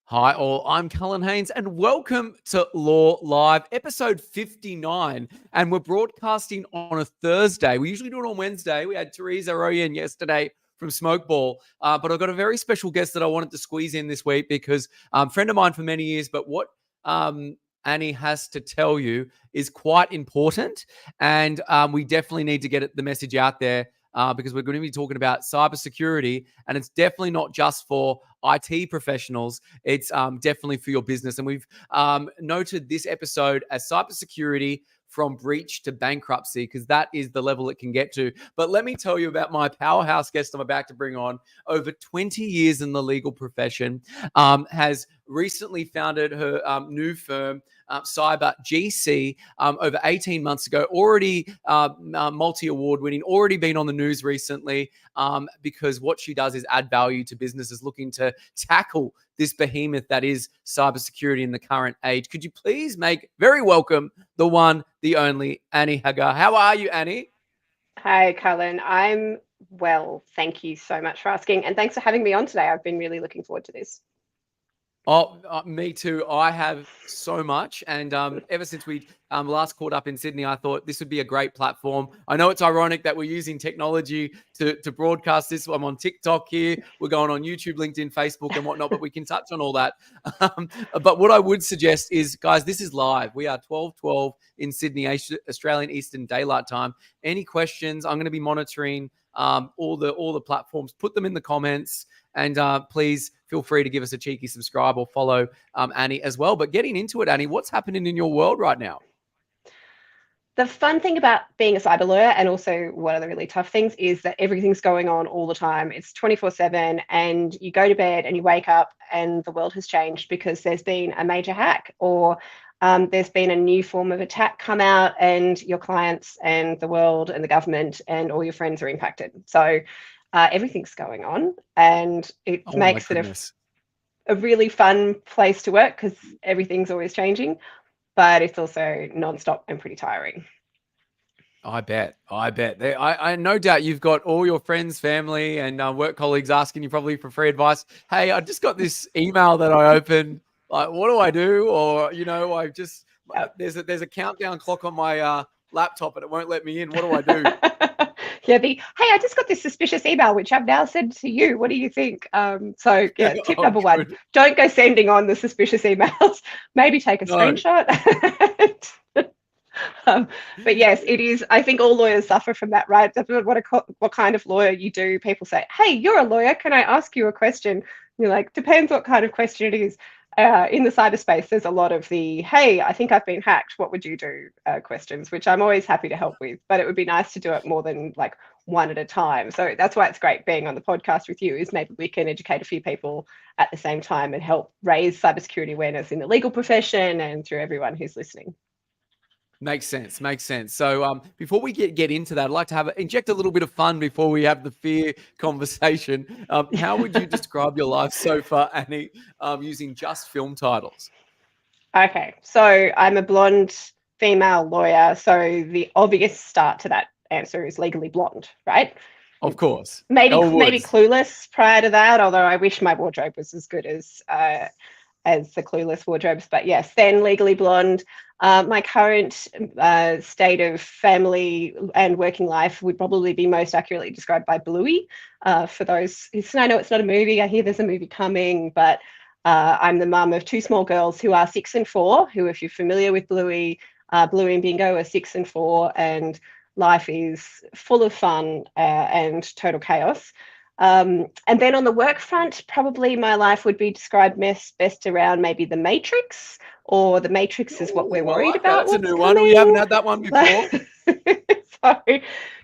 Hi all, I'm Cullen Haynes and welcome to Law Live, episode 59. And we're broadcasting on a Thursday. We usually do it on Wednesday. We had Teresa Royan yesterday from Smokeball, but I've got a very special guest that I wanted to squeeze in this week because a friend of mine for many years, but what Annie has to tell you is quite important. And we definitely need to get the message out there. Because we're going to be talking about cybersecurity, and it's definitely not just for IT professionals. It's definitely for your business. And we've noted this episode as cybersecurity from breach to bankruptcy, because that is the level it can get to. But let me tell you about my powerhouse guest I'm about to bring on. Over 20 years in the legal profession, has recently founded her new firm, Cyber GC, over 18 months ago, already multi-award winning, already been on the news recently, because what she does is add value to businesses looking to tackle this behemoth that is cybersecurity in the current age. Could you please make very welcome the one, the only Annie Haggar. How are you, Annie? Hi, Cullen. I'm well. Thank you so much for asking. And thanks for having me on today. I've been really looking forward to this. Oh, me too. I have so much. And ever since we last caught up in Sydney, I thought this would be a great platform. I know it's ironic that we're using technology to broadcast this. I'm on TikTok here. We're going on YouTube, LinkedIn, Facebook, and whatnot, but we can touch on all that. But what I would suggest is, guys, this is live. We are 12:12 in Sydney, Australian Eastern Daylight Time. Any questions? I'm going to be monitoring all the platforms. Put them in the comments. And please feel free to give us a cheeky subscribe or follow Annie as well. But getting into it, Annie, what's happening in your world right now? The fun thing about being a cyber lawyer, and also one of the really tough things, is that everything's going on all the time. It's 24/7, and you go to bed and you wake up and the world has changed because there's been a major hack, or there's been a new form of attack come out, and your clients and the world and the government and all your friends are impacted. So everything's going on, and it Oh my makes it goodness. a really fun place to work because everything's always changing, but it's also nonstop and pretty tiring. I bet. I no doubt you've got all your friends, family, and work colleagues asking you probably for free advice. Hey, I just got this email that I opened. Like, what do I do? Or I just there's a countdown clock on my laptop and it won't let me in. What do I do? Yeah, hey, I just got this suspicious email, which I've now sent to you. What do you think? So, yeah, tip Oh, number one, good. don't go sending on the suspicious emails. Maybe take a No. screenshot. But yes, it is. I think all lawyers suffer from that, right? What kind of lawyer you do. People say, "Hey, you're a lawyer. Can I ask you a question?" And you're like, "Depends what kind of question it is." In the cyberspace, there's a lot of the "Hey, I think I've been hacked. What would you do?" Questions, which I'm always happy to help with. But it would be nice to do it more than like one at a time. So that's why it's great being on the podcast with you. Is maybe we can educate a few people at the same time and help raise cybersecurity awareness in the legal profession and through everyone who's listening. Makes sense. Makes sense. So before we get into that, I'd like to inject a little bit of fun before we have the fear conversation. How would you describe your life so far, Annie, using just film titles? Okay, so I'm a blonde female lawyer. So the obvious start to that answer is Legally Blonde, right? Of course. Maybe Woods. Clueless prior to that, although I wish my wardrobe was as good as the Clueless wardrobes. But yes, then Legally Blonde. My current state of family and working life would probably be most accurately described by Bluey. For those, I know it's not a movie. I hear there's a movie coming, but I'm the mum of two small girls who are 6 and 4, who, if you're familiar with Bluey, Bluey and Bingo are 6 and 4, and life is full of fun and total chaos. And then on the work front, probably my life would be described best around maybe the Matrix, or the Matrix is what we're Ooh, I worried like that. about That's a what's new one. We haven't coming. had that one before. So,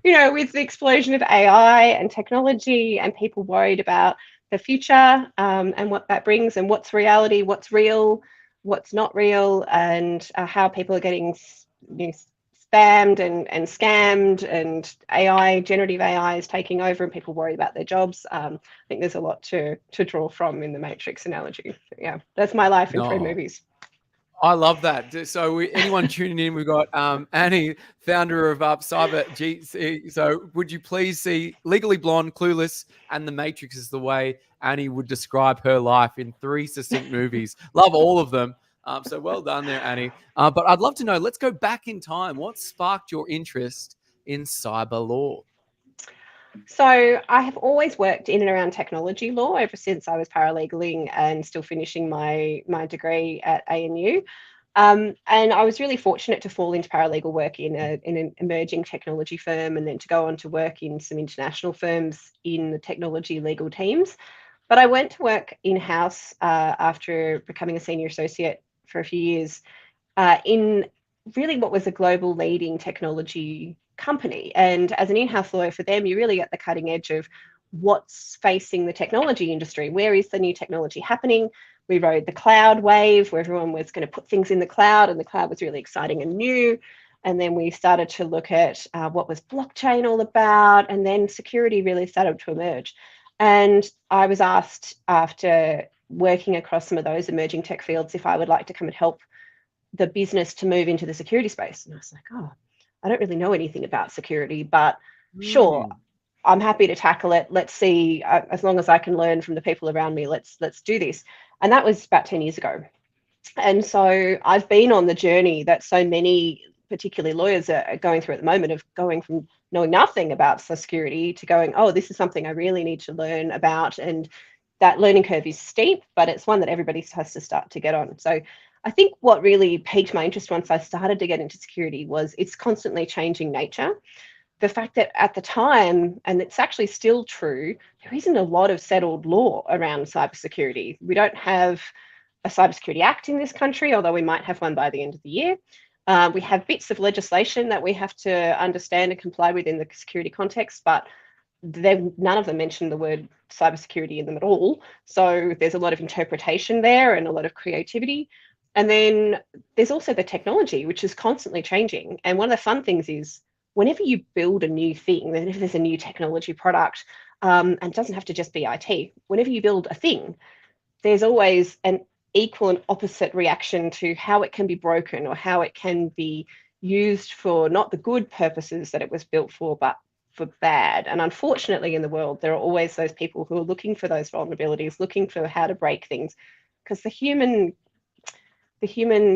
so, with the explosion of AI and technology and people worried about the future and what that brings and what's reality, what's real, what's not real, and how people are getting spammed and scammed, and generative AI is taking over and people worry about their jobs. I think there's a lot to draw from in the Matrix analogy. So, yeah, that's my life in three No. movies. I love that. So anyone tuning in, we've got Annie, founder of Cyber GC. So would you please see Legally Blonde, Clueless, and The Matrix is the way Annie would describe her life in 3 succinct movies. Love all of them. So well done there, Annie. But I'd love to know, let's go back in time. What sparked your interest in cyber law? So I have always worked in and around technology law ever since I was paralegaling and still finishing my degree at ANU. And I was really fortunate to fall into paralegal work in an emerging technology firm, and then to go on to work in some international firms in the technology legal teams. But I went to work in-house after becoming a senior associate for a few years in really what was a global leading technology company. And as an in-house lawyer for them, you really get the cutting edge of what's facing the technology industry. Where is the new technology happening? We rode the cloud wave where everyone was going to put things in the cloud, and the cloud was really exciting and new. And then we started to look at what was blockchain all about, and then security really started to emerge. And I was asked, after working across some of those emerging tech fields, if I would like to come and help the business to move into the security space. And I was like, oh, I don't really know anything about security, but sure, I'm happy to tackle it. Let's see, as long as I can learn from the people around me, let's do this. And that was about 10 years ago. And so I've been on the journey that so many, particularly lawyers, are going through at the moment, of going from knowing nothing about security to going, oh, this is something I really need to learn about. And that learning curve is steep, but it's one that everybody has to start to get on. So I think what really piqued my interest once I started to get into security was its constantly changing nature. The fact that at the time, and it's actually still true, there isn't a lot of settled law around cybersecurity. We don't have a Cybersecurity Act in this country, although we might have one by the end of the year. We have bits of legislation that we have to understand and comply with in the security context, but none of them mention the word cybersecurity in them at all. So there's a lot of interpretation there and a lot of creativity. And then there's also the technology, which is constantly changing. And one of the fun things is whenever you build a new thing, then if there's a new technology product, and it doesn't have to just be IT, whenever you build a thing, there's always an equal and opposite reaction to how it can be broken or how it can be used for not the good purposes that it was built for, but for bad. And unfortunately, in the world, there are always those people who are looking for those vulnerabilities, looking for how to break things, because the human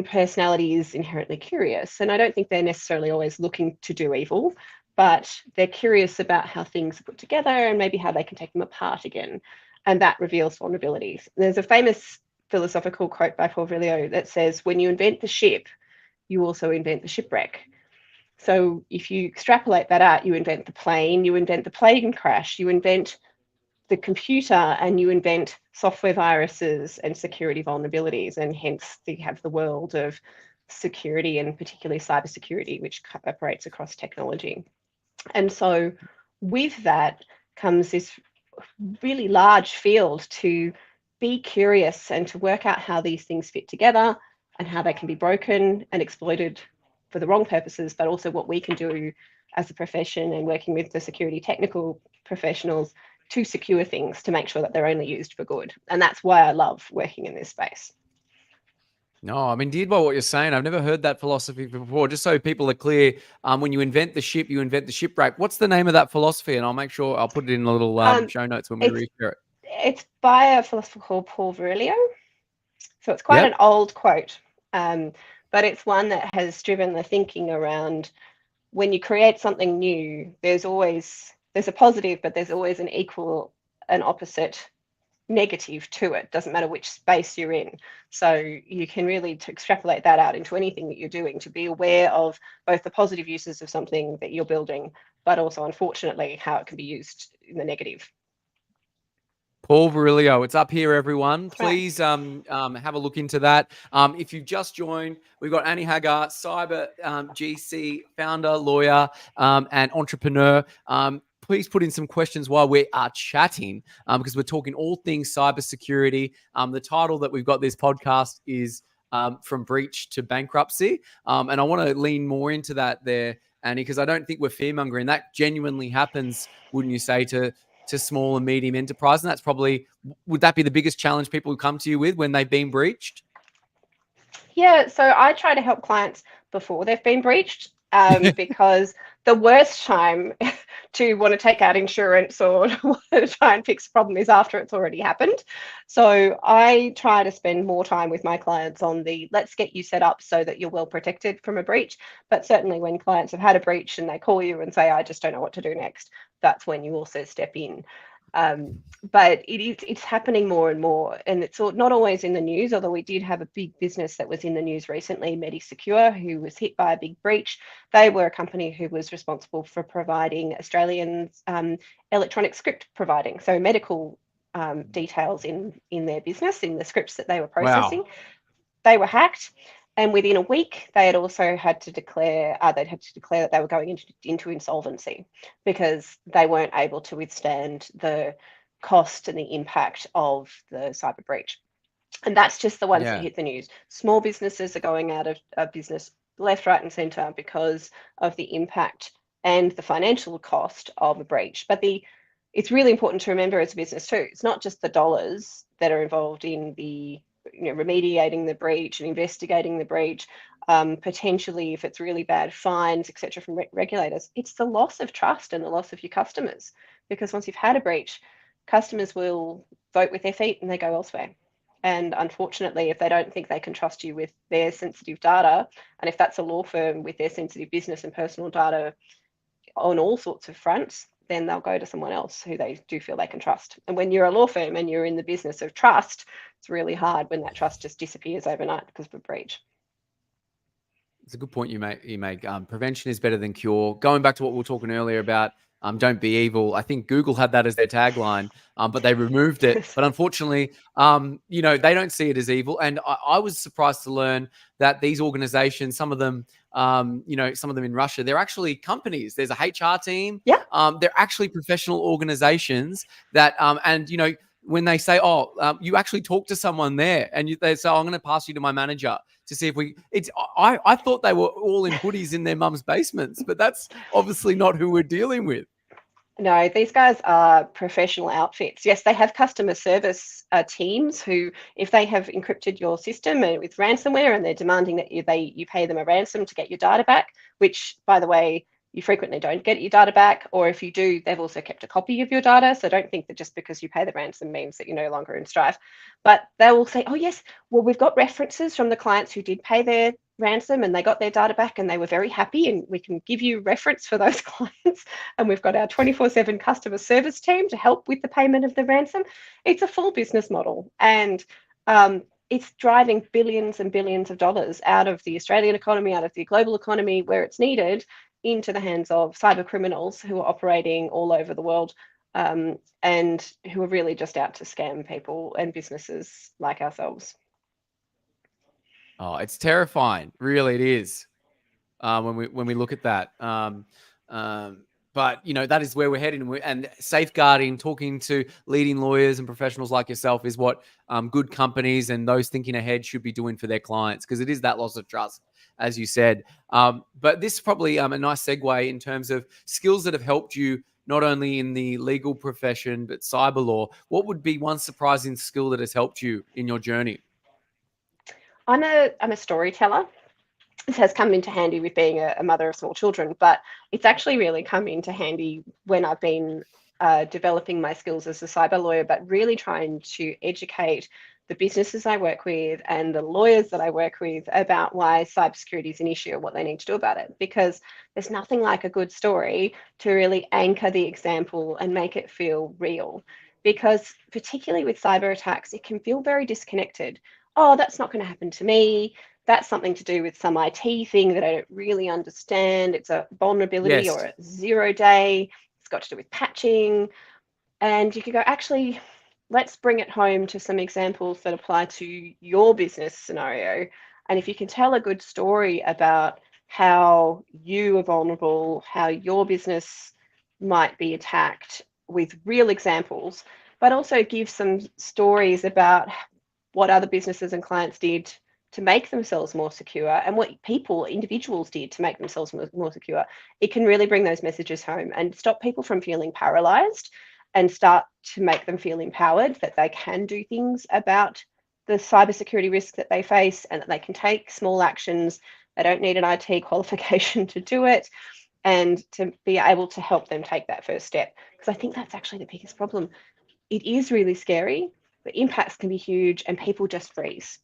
personality is inherently curious. And I don't think they're necessarily always looking to do evil, but they're curious about how things are put together and maybe how they can take them apart again. And that reveals vulnerabilities. There's a famous philosophical quote by Paul Virilio that says, when you invent the ship, you also invent the shipwreck. So if you extrapolate that out, you invent the plane, you invent the plane crash, you invent the computer, and you invent software viruses and security vulnerabilities. And hence you have the world of security, and particularly cybersecurity, which operates across technology. And so with that comes this really large field to be curious and to work out how these things fit together and how they can be broken and exploited for the wrong purposes, but also what we can do as a profession and working with the security technical professionals to secure things to make sure that they're only used for good. And that's why I love working in this space. No, I'm indeed by what you're saying. I've never heard that philosophy before. Just so people are clear, when you invent the ship, you invent the shipwreck. What's the name of that philosophy? And I'll make sure I'll put it in a little show notes when we reshare it. It's by a philosopher called Paul Virilio. So it's quite an old quote, but it's one that has driven the thinking around when you create something new, there's a positive, but there's always an equal and opposite negative to it. Doesn't matter which space you're in. So you can really extrapolate that out into anything that you're doing, to be aware of both the positive uses of something that you're building, but also, unfortunately, how it can be used in the negative. Paul Virilio, it's up here, everyone. Please have a look into that. If you've just joined, we've got Annie Haggar, cyber GC, founder, lawyer, and entrepreneur. Please put in some questions while we are chatting, because we're talking all things cybersecurity. The title that we've got this podcast is From Breach to Bankruptcy. And I want to lean more into that there, Annie, because I don't think we're fear-mongering. That genuinely happens, wouldn't you say, to small and medium enterprise? And that's probably, would that be the biggest challenge people come to you with when they've been breached? Yeah, so I try to help clients before they've been breached, because the worst time to want to take out insurance or want to try and fix a problem is after it's already happened. So I try to spend more time with my clients on the let's get you set up so that you're well protected from a breach. But certainly when clients have had a breach and they call you and say, I just don't know what to do next, that's when you also step in. But it's happening more and more, and it's not always in the news, although we did have a big business that was in the news recently, MediSecure, who was hit by a big breach. They were a company who was responsible for providing Australians electronic script providing, so medical details in their business, in the scripts that they were processing. Wow. They were hacked, and within a week they had also had to declare that they were going into insolvency because they weren't able to withstand the cost and the impact of the cyber breach. And that's just the ones that Yeah. hit the news. Small businesses are going out of business left, right, and centre because of the impact and the financial cost of a breach. But it's really important to remember as a business too, it's not just the dollars that are involved in the remediating the breach and investigating the breach, potentially if it's really bad, fines, etc., from regulators. It's the loss of trust and the loss of your customers, because once you've had a breach, customers will vote with their feet and they go elsewhere. And unfortunately, if they don't think they can trust you with their sensitive data, and if that's a law firm with their sensitive business and personal data on all sorts of fronts, then they'll go to someone else who they do feel they can trust. And when you're a law firm and you're in the business of trust, it's really hard when that trust just disappears overnight because of a breach. It's a good point you make. Prevention is better than cure. Going back to what we were talking earlier about don't be evil. I think Google had that as their tagline, but they removed it. But unfortunately, they don't see it as evil. And I was surprised to learn that these organizations, some of them, some of them in Russia, they're actually companies. There's a HR team. Yeah. They're actually professional organizations that, when they say, you actually talk to someone there, and they say, I'm going to pass you to my manager to see if I thought they were all in hoodies in their mum's basements, but that's obviously not who we're dealing with. No, these guys are professional outfits. Yes, they have customer service teams who, if they have encrypted your system with ransomware and they're demanding that you pay them a ransom to get your data back, which, by the way, you frequently don't get your data back, or if you do, they've also kept a copy of your data. So don't think that just because you pay the ransom means that you're no longer in strife. But they will say, oh yes, well, we've got references from the clients who did pay their ransom and they got their data back and they were very happy, and we can give you reference for those clients. And we've got our 24/7 customer service team to help with the payment of the ransom. It's a full business model, and it's driving billions and billions of dollars out of the Australian economy, out of the global economy where it's needed, into the hands of cyber criminals who are operating all over the world, and who are really just out to scam people and businesses like ourselves. Oh, it's terrifying. Really, it is. When we look at that. But that is where we're heading, and safeguarding, talking to leading lawyers and professionals like yourself is what good companies and those thinking ahead should be doing for their clients, because it is that loss of trust, as you said. But this is probably a nice segue in terms of skills that have helped you not only in the legal profession but cyber law. What would be one surprising skill that has helped you in your journey? I'm a storyteller. This has come into handy with being a mother of small children, but it's actually really come into handy when I've been developing my skills as a cyber lawyer, but really trying to educate the businesses I work with and the lawyers that I work with about why cybersecurity is an issue and what they need to do about it. Because there's nothing like a good story to really anchor the example and make it feel real. Because particularly with cyber attacks, it can feel very disconnected. Oh, that's not going to happen to me. That's something to do with some IT thing that I don't really understand. It's a vulnerability or a 0-day. It's got to do with patching. And you could go, actually, let's bring it home to some examples that apply to your business scenario. And if you can tell a good story about how you are vulnerable, how your business might be attacked with real examples, but also give some stories about what other businesses and clients did to make themselves more secure and what individuals did to make themselves more secure, it can really bring those messages home and stop people from feeling paralyzed and start to make them feel empowered that they can do things about the cybersecurity risk that they face and that they can take small actions. They don't need an IT qualification to do it, and to be able to help them take that first step. Because I think that's actually the biggest problem. It is really scary. The impacts can be huge and people just freeze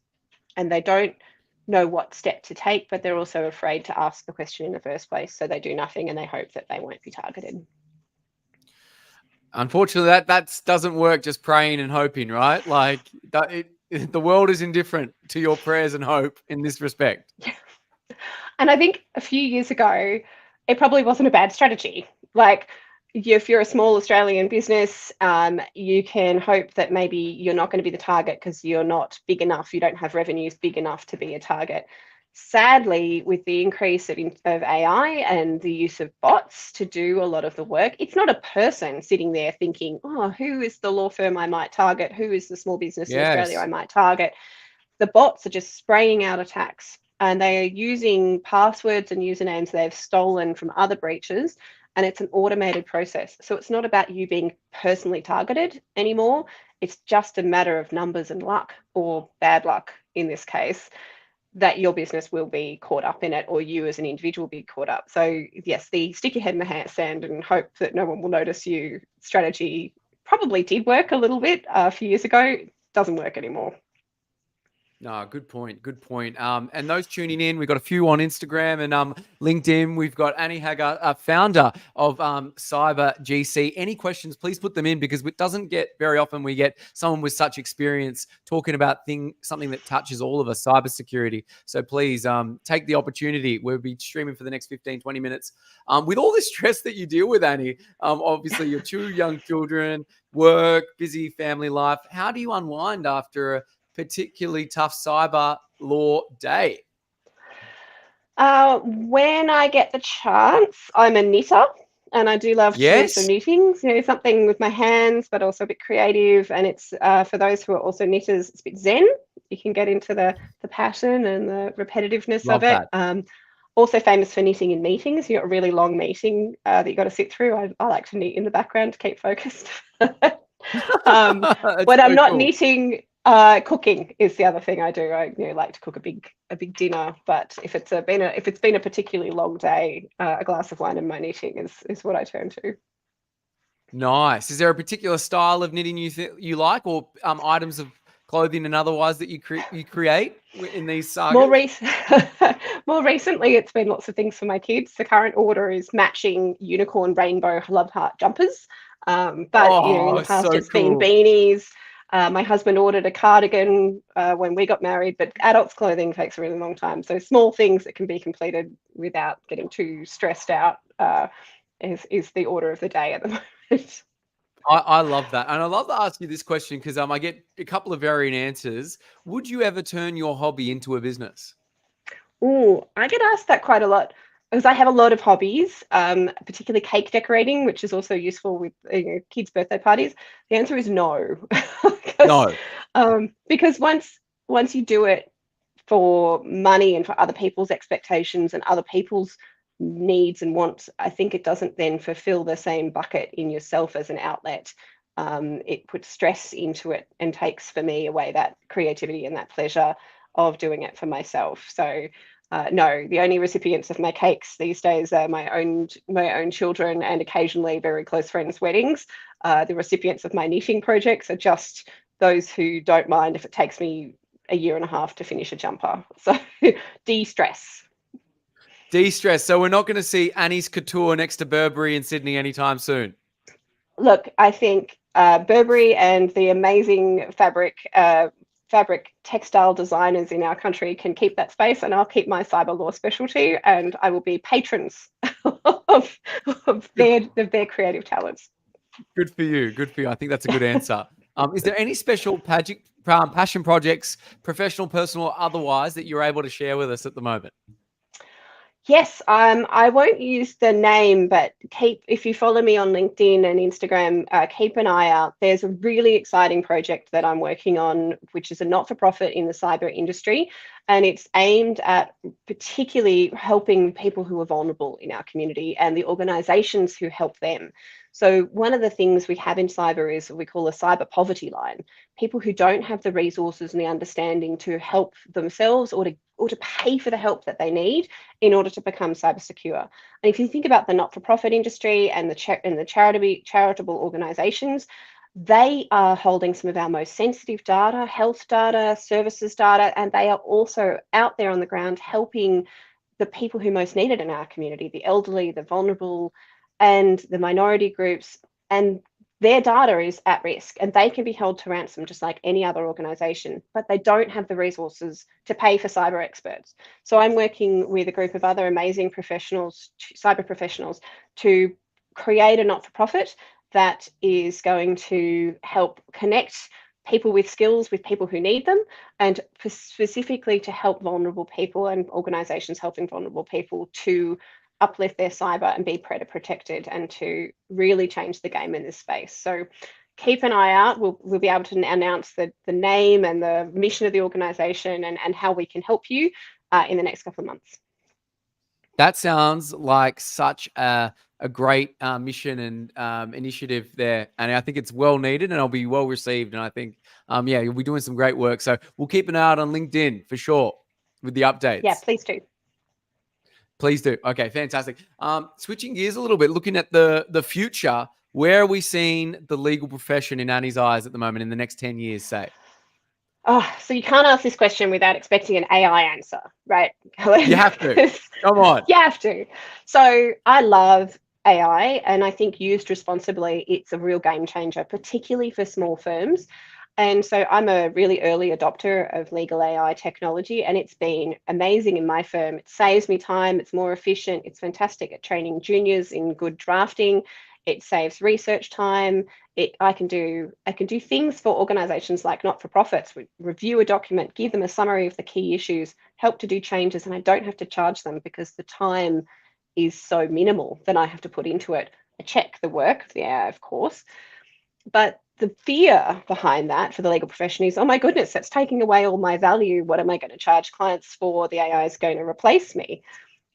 and they don't know what step to take, but they're also afraid to ask the question in the first place. So they do nothing and they hope that they won't be targeted. Unfortunately, that doesn't work just praying and hoping, right? Like the world is indifferent to your prayers and hope in this respect. Yeah. And I think a few years ago, it probably wasn't a bad strategy. Like, if you're a small Australian business, you can hope that maybe you're not going to be the target because you're not big enough. You don't have revenues big enough to be a target. Sadly, with the increase of AI and the use of bots to do a lot of the work, it's not a person sitting there thinking, oh, who is the law firm I might target? Who is the small business in Australia I might target? The bots are just spraying out attacks, and they are using passwords and usernames they've stolen from other breaches, and it's an automated process. So it's not about you being personally targeted anymore. It's just a matter of numbers and luck, or bad luck in this case, that your business will be caught up in it, or you as an individual be caught up. So yes, the stick your head in the sand and hope that no one will notice you strategy probably did work a little bit a few years ago. Doesn't work anymore. No, good point. Good point. And those tuning in, we've got a few on Instagram and LinkedIn. We've got Annie Haggar, founder of Cyber GC. Any questions, please put them in, because it doesn't get very often we get someone with such experience talking about something that touches all of us, cybersecurity. So please take the opportunity. We'll be streaming for the next 15, 20 minutes. With all the stress that you deal with, Annie, obviously your 2 young children, work, busy family life. How do you unwind after a particularly tough cyber law day? When I get the chance, I'm a knitter, and I do love to do some knitting. Something with my hands, but also a bit creative. And it's for those who are also knitters, it's a bit zen. You can get into the passion and the repetitiveness of it. Also famous for knitting in meetings. You've got a really long meeting that you've got to sit through. I like to knit in the background to keep focused. When I'm not knitting, cooking is the other thing I do. I like to cook a big dinner, but if it's been a particularly long day, a glass of wine and my knitting is what I turn to. Nice. Is there a particular style of knitting you like, or items of clothing and otherwise that you create in these sagas? More recently, it's been lots of things for my kids. The current order is matching unicorn rainbow love heart jumpers. But in the past, it's been beanies. My husband ordered a cardigan when we got married, but adults' clothing takes a really long time. So small things that can be completed without getting too stressed out is the order of the day at the moment. I love that. And I love to ask you this question because I get a couple of varying answers. Would you ever turn your hobby into a business? Oh, I get asked that quite a lot, because I have a lot of hobbies, particularly cake decorating, which is also useful with kids' birthday parties. The answer is no. Because once you do it for money and for other people's expectations and other people's needs and wants, I think it doesn't then fulfill the same bucket in yourself as an outlet. It puts stress into it and takes, for me, away that creativity and that pleasure of doing it for myself. So no, the only recipients of my cakes these days are my own children and occasionally very close friends' weddings. The recipients of my knitting projects are just those who don't mind if it takes me a year and a half to finish a jumper. So de-stress. De-stress. So we're not going to see Annie's Couture next to Burberry in Sydney anytime soon. Look, I think Burberry and the amazing fabric textile designers in our country can keep that space, and I'll keep my cyber law specialty, and I will be patrons of their creative talents. Good for you. Good for you. I think that's a good answer. Is there any special passion projects, professional, personal, or otherwise, that you're able to share with us at the moment? Yes, I won't use the name, but if you follow me on LinkedIn and Instagram, keep an eye out. There's a really exciting project that I'm working on, which is a not-for-profit in the cyber industry, and it's aimed at particularly helping people who are vulnerable in our community and the organizations who help them. So one of the things we have in cyber is what we call a cyber poverty line. People who don't have the resources and the understanding to help themselves or to pay for the help that they need in order to become cyber secure. And if you think about the not-for-profit industry and the charitable organizations, they are holding some of our most sensitive data, health data, services data, and they are also out there on the ground helping the people who most need it in our community, the elderly, the vulnerable, and the minority groups. And their data is at risk and they can be held to ransom just like any other organization, but they don't have the resources to pay for cyber experts. So I'm working with a group of other amazing professionals, cyber professionals, to create a not-for-profit that is going to help connect people with skills with people who need them, and specifically to help vulnerable people and organizations helping vulnerable people to uplift their cyber and be predator protected and to really change the game in this space. So keep an eye out. We'll be able to announce the name and the mission of the organization and how we can help you in the next couple of months. That sounds like such a great mission and initiative there. And I think it's well needed and it'll be well received. And I think, you'll be doing some great work. So we'll keep an eye out on LinkedIn for sure with the updates. Yeah, please do. Please do. Okay, fantastic. Switching gears a little bit, looking at the future, where are we seeing the legal profession in Annie's eyes at the moment in the next 10 years, say? Oh, so you can't ask this question without expecting an AI answer, right? You have to. Come on. You have to. So I love AI, and I think used responsibly, it's a real game changer, particularly for small firms. And so I'm a really early adopter of legal AI technology, and it's been amazing in my firm. It saves me time, it's more efficient, it's fantastic at training juniors in good drafting, it saves research time. I can do things for organizations like not-for-profits. We review a document, give them a summary of the key issues, help to do changes, and I don't have to charge them because the time is so minimal that I have to put into it. I check the work of the AI, of course, but the fear behind that for the legal profession is, oh my goodness, that's taking away all my value. What am I going to charge clients for? The AI is going to replace me.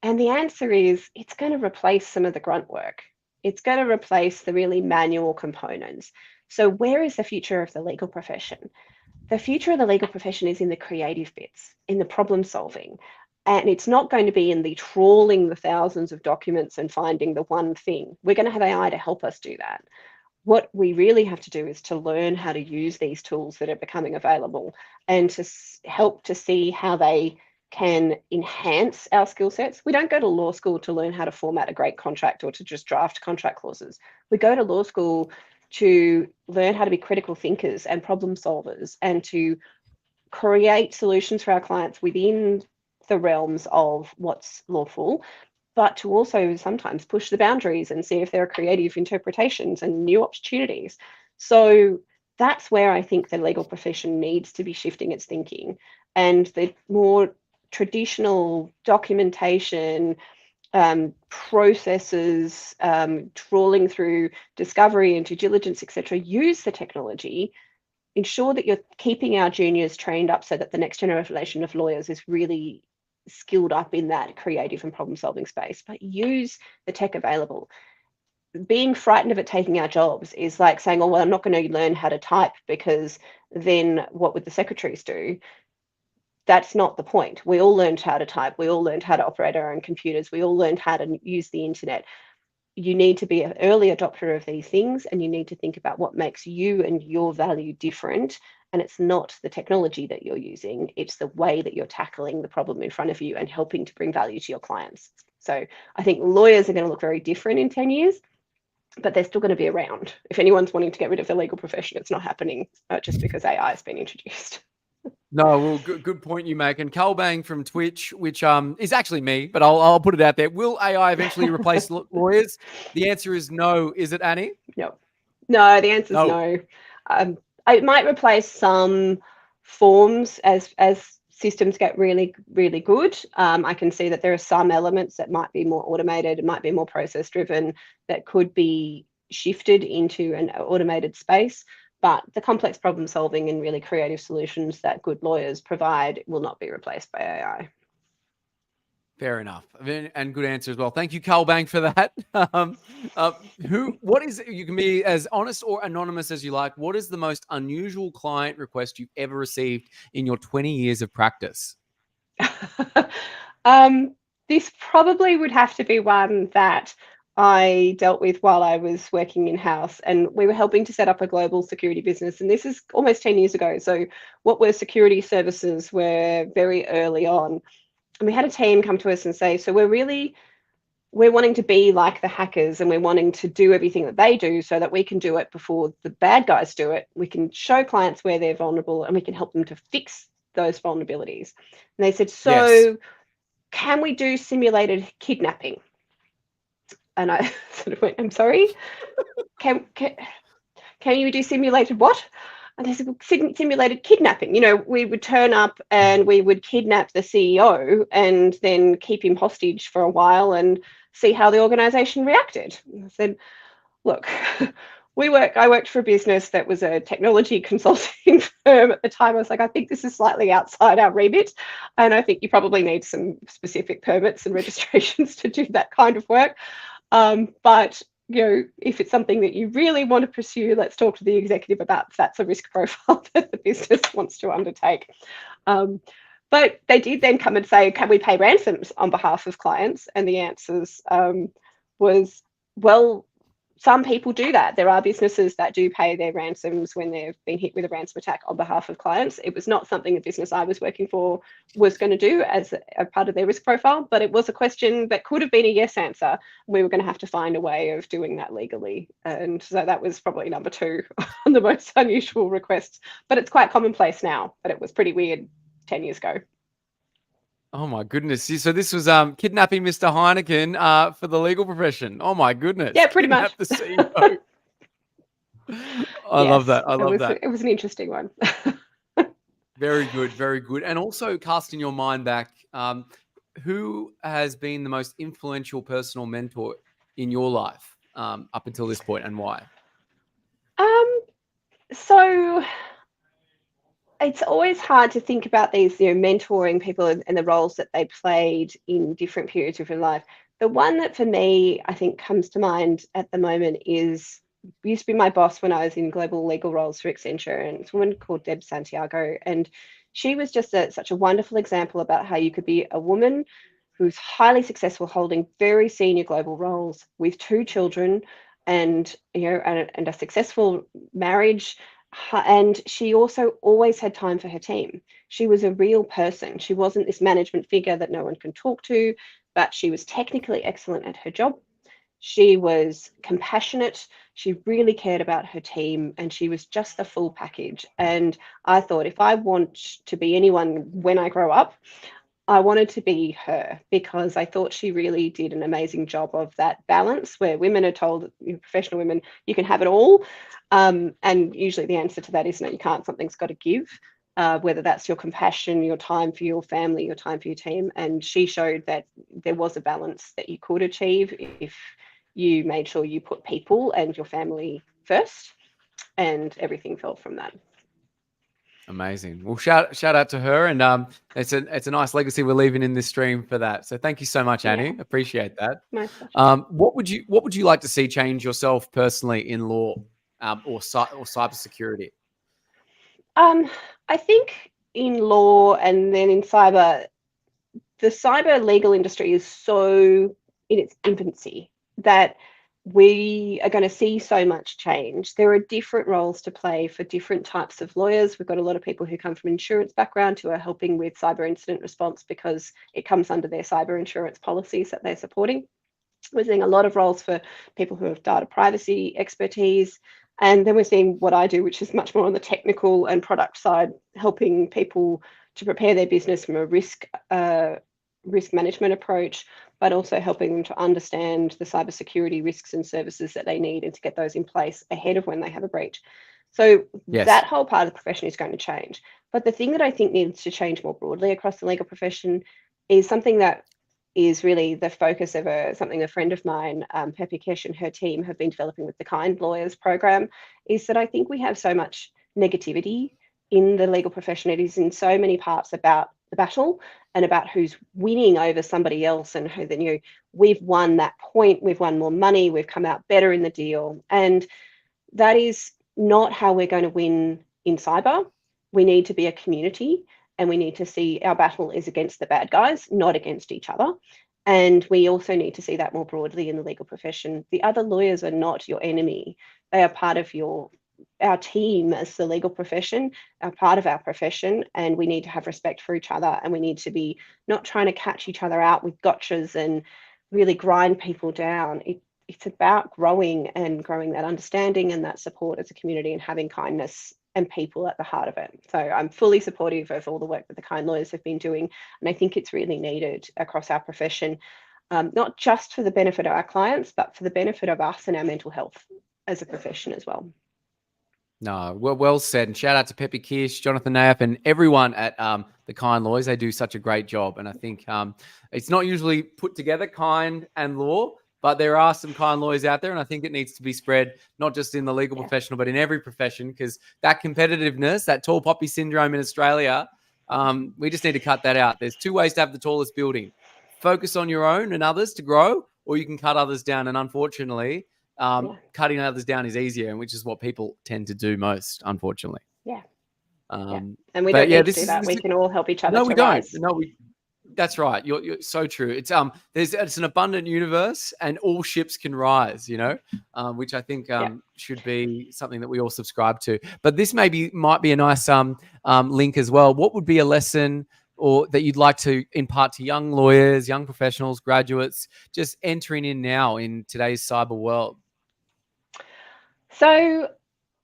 And the answer is, it's going to replace some of the grunt work. It's going to replace the really manual components. So where is the future of the legal profession? The future of the legal profession is in the creative bits, in the problem solving. And it's not going to be in the trawling the thousands of documents and finding the one thing. We're going to have AI to help us do that. What we really have to do is to learn how to use these tools that are becoming available and to help to see how they can enhance our skill sets. We don't go to law school to learn how to format a great contract or to just draft contract clauses. We go to law school to learn how to be critical thinkers and problem solvers and to create solutions for our clients within the realms of what's lawful, but to also sometimes push the boundaries and see if there are creative interpretations and new opportunities. So that's where I think the legal profession needs to be shifting its thinking. And the more traditional documentation, processes, trawling through discovery and due diligence, etc., use the technology, ensure that you're keeping our juniors trained up so that the next generation of lawyers is really skilled up in that creative and problem solving space, but use the tech available. Being frightened of it taking our jobs is like saying, oh, well, I'm not going to learn how to type because then what would the secretaries do? That's not the point. We all learned how to type. We all learned how to operate our own computers. We all learned how to use the internet. You need to be an early adopter of these things, and you need to think about what makes you and your value different. And it's not the technology that you're using, it's the way that you're tackling the problem in front of you and helping to bring value to your clients. So I think lawyers are going to look very different in 10 years, but they're still going to be around. If anyone's wanting to get rid of the legal profession, it's not happening just because AI has been introduced. No, well, good point you make. And Bang from Twitch, which is actually me, but I'll put it out there. Will AI eventually replace lawyers? The answer is no. Is it, Annie? No, the answer is no. It might replace some forms as systems get really, really good. I can see that there are some elements that might be more automated, it might be more process driven, that could be shifted into an automated space. But the complex problem solving and really creative solutions that good lawyers provide will not be replaced by AI. Fair enough. I mean, and good answer as well. Thank you, Carl Bang, for that. What is, you can be as honest or anonymous as you like. What is the most unusual client request you've ever received in your 20 years of practice? This probably would have to be one that I dealt with while I was working in house, and we were helping to set up a global security business. And this is almost 10 years ago. So, what were security services were very early on. And we had a team come to us and say, so we're wanting to be like the hackers, and we're wanting to do everything that they do so that we can do it before the bad guys do it. We can show clients where they're vulnerable and we can help them to fix those vulnerabilities. And they said, so Yes. can we do simulated kidnapping? And I sort of went, I'm sorry, can you do simulated what? And they said, simulated kidnapping. You know, we would turn up and we would kidnap the CEO and then keep him hostage for a while and see how the organization reacted. And I said, look, I worked for a business that was a technology consulting firm at the time. I was like, I think this is slightly outside our remit. And I think you probably need some specific permits and registrations to do that kind of work. But you know, if it's something that you really want to pursue, let's talk to the executive about if that's a risk profile that the business wants to undertake. But they did then come and say, can we pay ransoms on behalf of clients? And the answers was, well, some people do that. There are businesses that do pay their ransoms when they've been hit with a ransom attack on behalf of clients. It was not something the business I was working for was going to do as a part of their risk profile, but it was a question that could have been a yes answer. We were going to have to find a way of doing that legally. And so that was probably number 2 on the most unusual requests, but it's quite commonplace now, but it was pretty weird 10 years ago. Oh my goodness. So this was kidnapping Mr. Heineken for the legal profession. Oh my goodness. Yeah, pretty much. The CEO. I love that. I love that. It was an interesting one. Very good. Very good. And also casting your mind back, who has been the most influential personal mentor in your life up until this point, and why? So it's always hard to think about these, you know, mentoring people and the roles that they played in different periods of your life. The one that for me, I think comes to mind at the moment used to be my boss when I was in global legal roles for Accenture, and it's a woman called Deb Santiago. And she was just such a wonderful example about how you could be a woman who's highly successful, holding very senior global roles with 2 children and, you know, and a successful marriage. And she also always had time for her team. She was a real person. She wasn't this management figure that no one can talk to, but she was technically excellent at her job. She was compassionate. She really cared about her team, and she was just the full package. And I thought, if I want to be anyone when I grow up, I wanted to be her, because I thought she really did an amazing job of that balance where women are told, you know, professional women, you can have it all. And usually the answer to that is no, you can't. Something's got to give, whether that's your compassion, your time for your family, your time for your team. And she showed that there was a balance that you could achieve if you made sure you put people and your family first, and everything fell from that. Amazing. Well, shout out to her, and it's a nice legacy we're leaving in this stream for that. So thank you so much, Annie. Yeah. Appreciate that. My pleasure. What would you like to see change yourself personally in law or cybersecurity? I think in law and then in cyber, the cyber legal industry is so in its infancy that we are going to see so much change. There are different roles to play for different types of lawyers. We've got a lot of people who come from insurance background who are helping with cyber incident response because it comes under their cyber insurance policies that they're supporting. We're seeing a lot of roles for people who have data privacy expertise. And then we're seeing what I do, which is much more on the technical and product side, helping people to prepare their business from a risk management approach, but also helping them to understand the cybersecurity risks and services that they need and to get those in place ahead of when they have a breach. So Yes. That whole part of the profession is going to change. But the thing that I think needs to change more broadly across the legal profession is something that is really the focus of something a friend of mine, Percolate, and her team have been developing with the Kind Lawyers program, is that I think we have so much negativity in the legal profession. It is in so many parts about the battle and about who's winning over somebody else, and who then, we've won that point, we've won more money, we've come out better in the deal. And that is not how we're going to win in cyber. We need to be a community, and we need to see our battle is against the bad guys, not against each other. And we also need to see that more broadly in the legal profession. The other lawyers are not your enemy. They are part of our team as the legal profession, are part of our profession, and we need to have respect for each other, and we need to be not trying to catch each other out with gotchas and really grind people down. It's about growing that understanding and that support as a community, and having kindness and people at the heart of it. So I'm fully supportive of all the work that the kind lawyers have been doing, and I think it's really needed across our profession, not just for the benefit of our clients, but for the benefit of us and our mental health as a profession as well. No, well said. And shout out to Peppy Kish, Jonathan Napp, and everyone at the Kind Lawyers. They do such a great job. And I think it's not usually put together, Kind and Law, but there are some kind lawyers out there. And I think it needs to be spread, not just in the legal professional, but in every profession, because that competitiveness, that tall poppy syndrome in Australia, we just need to cut that out. There's two ways to have the tallest building. Focus on your own and others to grow, or you can cut others down. And unfortunately, cutting others down is easier, and which is what people tend to do most, unfortunately. And we don't need to do that. We can all help each other. No, we don't. No, that's right. You're so true. It's it's an abundant universe, and all ships can rise. Which I think should be something that we all subscribe to. But this might be a nice link as well. What would be a lesson or that you'd like to impart to young lawyers, young professionals, graduates, just entering in now in today's cyber world? So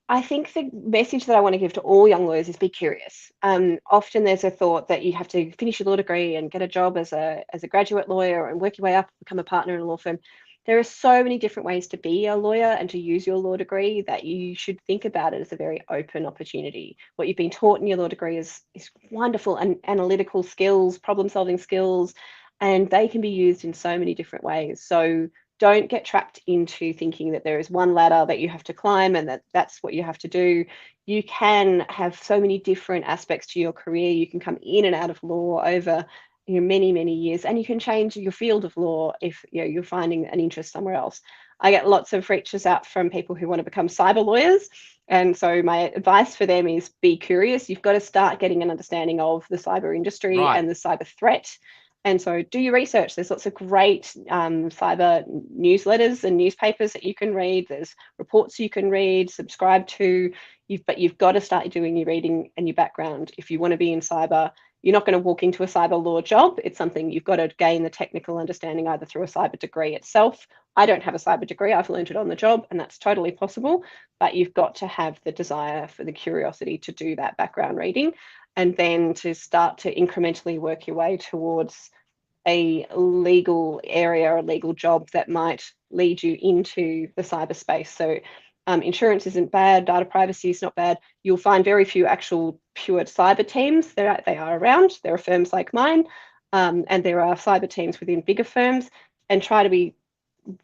I think the message that I want to give to all young lawyers is be curious. Often there's a thought that you have to finish your law degree and get a job as a graduate lawyer and work your way up, become a partner in a law firm. There are so many different ways to be a lawyer and to use your law degree that you should think about it as a very open opportunity. What you've been taught in your law degree is wonderful, and analytical skills, problem-solving skills, and they can be used in so many different ways. So don't get trapped into thinking that there is one ladder that you have to climb and that's what you have to do. You can have so many different aspects to your career. You can come in and out of law over many years, and you can change your field of law if you're finding an interest somewhere else. I get lots of reaches out from people who want to become cyber lawyers, and so my advice for them is be curious. You've got to start getting an understanding of the cyber industry and the cyber threat. And so do your research. There's lots of great cyber newsletters and newspapers that you can read. There's reports you can read, subscribe to. But you've got to start doing your reading and your background. If you want to be in cyber, you're not going to walk into a cyber law job. It's something you've got to gain the technical understanding either through a cyber degree itself. I don't have a cyber degree. I've learned it on the job, and that's totally possible. But you've got to have the desire for the curiosity to do that background reading, and then to start to incrementally work your way towards a legal area, a legal job that might lead you into the cyberspace. So insurance isn't bad, data privacy is not bad. You'll find very few actual pure cyber teams. They are around. There are firms like mine, and there are cyber teams within bigger firms, and try to be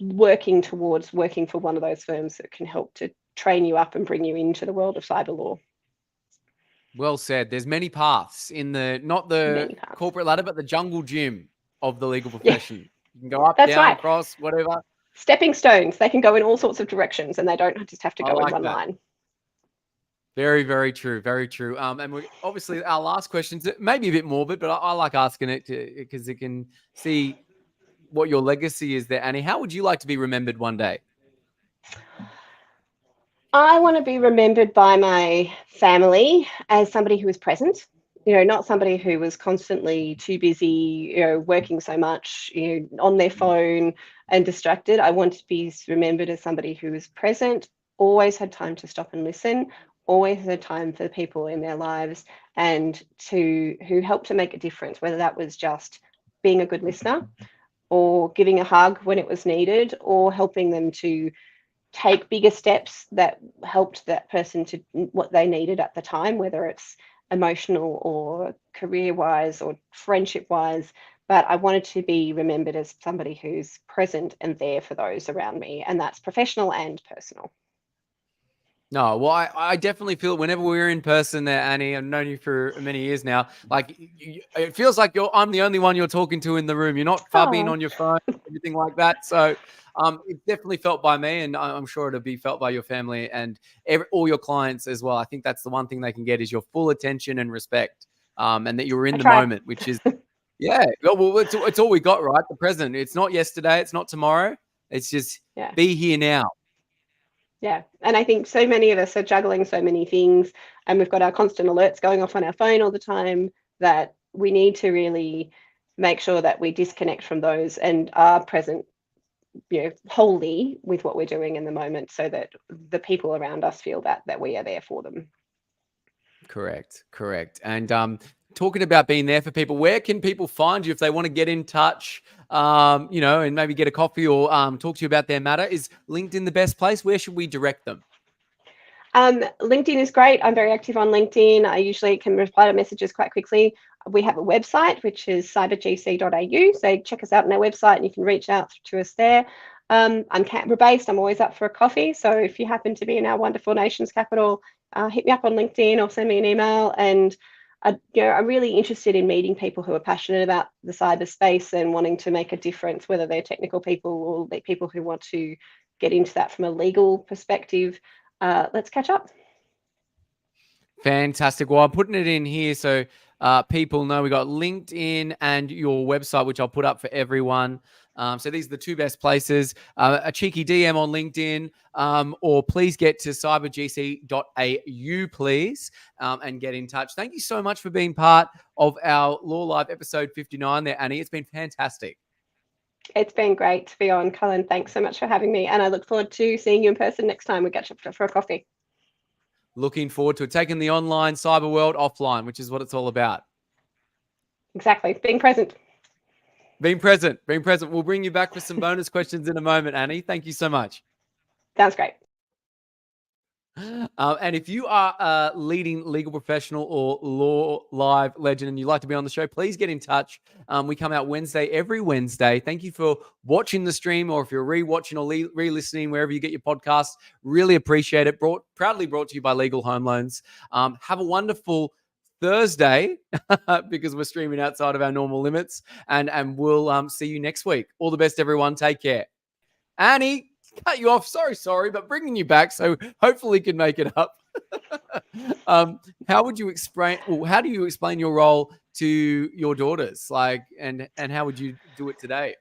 working towards working for one of those firms that can help to train you up and bring you into the world of cyber law. Well said. There's many paths in not the corporate ladder, but the jungle gym of the legal profession. You can go up, down, across, whatever. Stepping stones. They can go in all sorts of directions, and they don't just have to go in one line. Very, very true. Very true. And we obviously our last questions maybe a bit morbid, but I like asking it because it can see what your legacy is there. Annie, how would you like to be remembered one day? I want to be remembered by my family as somebody who was present. Not somebody who was constantly too busy, working so much, on their phone and distracted. I want to be remembered as somebody who was present, always had time to stop and listen, always had time for the people in their lives, and who helped to make a difference, whether that was just being a good listener or giving a hug when it was needed, or helping them to take bigger steps that helped that person to what they needed at the time, whether it's emotional or career-wise or friendship-wise. But I wanted to be remembered as somebody who's present and there for those around me, and that's professional and personal. No, well, I definitely feel whenever we're in person there, Annie, I've known you for many years now, like it feels like I'm the only one you're talking to in the room. You're not fubbing Oh, on your phone, anything like that. So it's definitely felt by me, and I'm sure it'll be felt by your family and all your clients as well. I think that's the one thing they can get is your full attention and respect, and that you're in I the try. moment, which is, yeah, well, it's all we got, right? The present. It's not yesterday. It's not tomorrow. It's just Yeah. be here now. Yeah. And I think so many of us are juggling so many things, and we've got our constant alerts going off on our phone all the time, that we need to really make sure that we disconnect from those and are present, wholly with what we're doing in the moment, so that the people around us feel that we are there for them. Correct. And talking about being there for people, where can people find you if they want to get in touch, and maybe get a coffee or talk to you about their matter? Is LinkedIn the best place? Where should we direct them? LinkedIn is great. I'm very active on LinkedIn. I usually can reply to messages quite quickly. We have a website, which is cybergc.au. So check us out on our website and you can reach out to us there. I'm Canberra based. I'm always up for a coffee. So if you happen to be in our wonderful nation's capital, hit me up on LinkedIn or send me an email. And I'm really interested in meeting people who are passionate about the cyberspace and wanting to make a difference, whether they're technical people or they're people who want to get into that from a legal perspective. Let's catch up. Fantastic. Well, I'm putting it in here so people know we got LinkedIn and your website, which I'll put up for everyone. So these are the two best places. A cheeky DM on LinkedIn, or please get to cybergc.au, please, and get in touch. Thank you so much for being part of our Law Live episode 59 there, Annie. It's been fantastic. It's been great to be on, Cullen. Thanks so much for having me. And I look forward to seeing you in person next time we catch up for a coffee. Looking forward to it. Taking the online cyber world offline, which is what it's all about. Exactly. Being present. Being present. We'll bring you back for some bonus questions in a moment, Annie. Thank you so much. Sounds great. And if you are a leading legal professional or Law Live legend and you'd like to be on the show, please get in touch. We come out every Wednesday. Thank you for watching the stream, or if you're re-watching or re-listening, wherever you get your podcasts. Really appreciate it. Proudly brought to you by Legal Home Loans. Have a wonderful Thursday because we're streaming outside of our normal limits, and we'll see you next week. All the best, everyone. Take care. Annie, cut you off. Sorry, but bringing you back, so hopefully can make it up. How would you explain? Well, how do you explain your role to your daughters? And how would you do it today?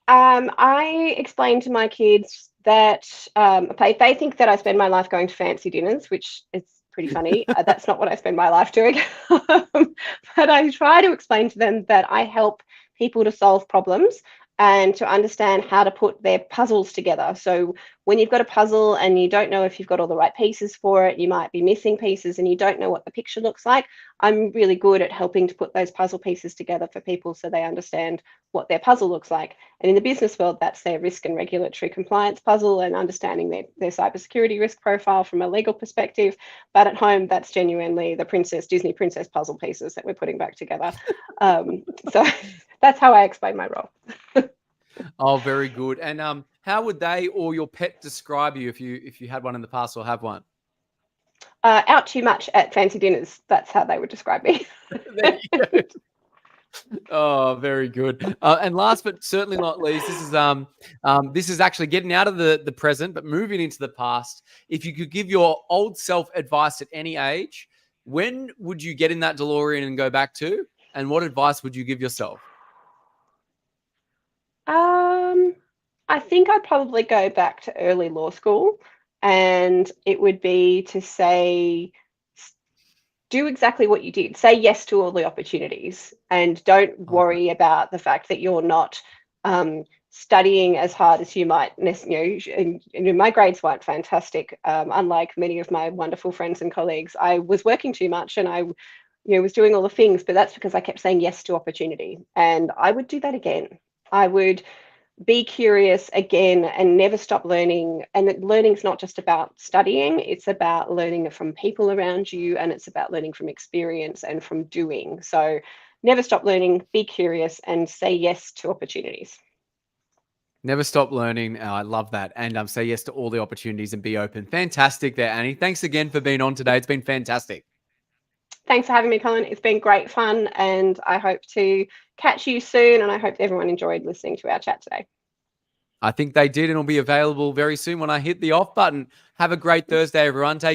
I explain to my kids that they think that I spend my life going to fancy dinners, which is pretty funny. That's not what I spend my life doing. But I try to explain to them that I help people to solve problems and to understand how to put their puzzles together. So when you've got a puzzle and you don't know if you've got all the right pieces for it, you might be missing pieces and you don't know what the picture looks like. I'm really good at helping to put those puzzle pieces together for people so they understand what their puzzle looks like. And in the business world, that's their risk and regulatory compliance puzzle and understanding their cybersecurity risk profile from a legal perspective. But at home, that's genuinely the Disney princess puzzle pieces that we're putting back together. So that's how I explain my role. Oh, very good. And how would they or your pet describe you if you had one in the past or have one? Out too much at fancy dinners. That's how they would describe me. There you go. Oh, very good. And last but certainly not least, this is actually getting out of the present, but moving into the past. If you could give your old self advice at any age, when would you get in that DeLorean and go back to? And what advice would you give yourself? I think I'd probably go back to early law school, and it would be to say, do exactly what you did. Say yes to all the opportunities, and don't worry about the fact that you're not studying as hard as you might. And my grades weren't fantastic. Unlike many of my wonderful friends and colleagues, I was working too much, and I was doing all the things. But that's because I kept saying yes to opportunity, and I would do that again. I would be curious again and never stop learning. And learning's not just about studying, it's about learning from people around you, and it's about learning from experience and from doing. So never stop learning, be curious, and say yes to opportunities. Never stop learning. I love that. And say yes to all the opportunities and be open. Fantastic there, Annie. Thanks again for being on today. It's been fantastic. Thanks for having me, Cullen. It's been great fun, and I hope to catch you soon. And I hope everyone enjoyed listening to our chat today. I think they did, and it'll be available very soon when I hit the off button. Have a great Thursday, everyone. Take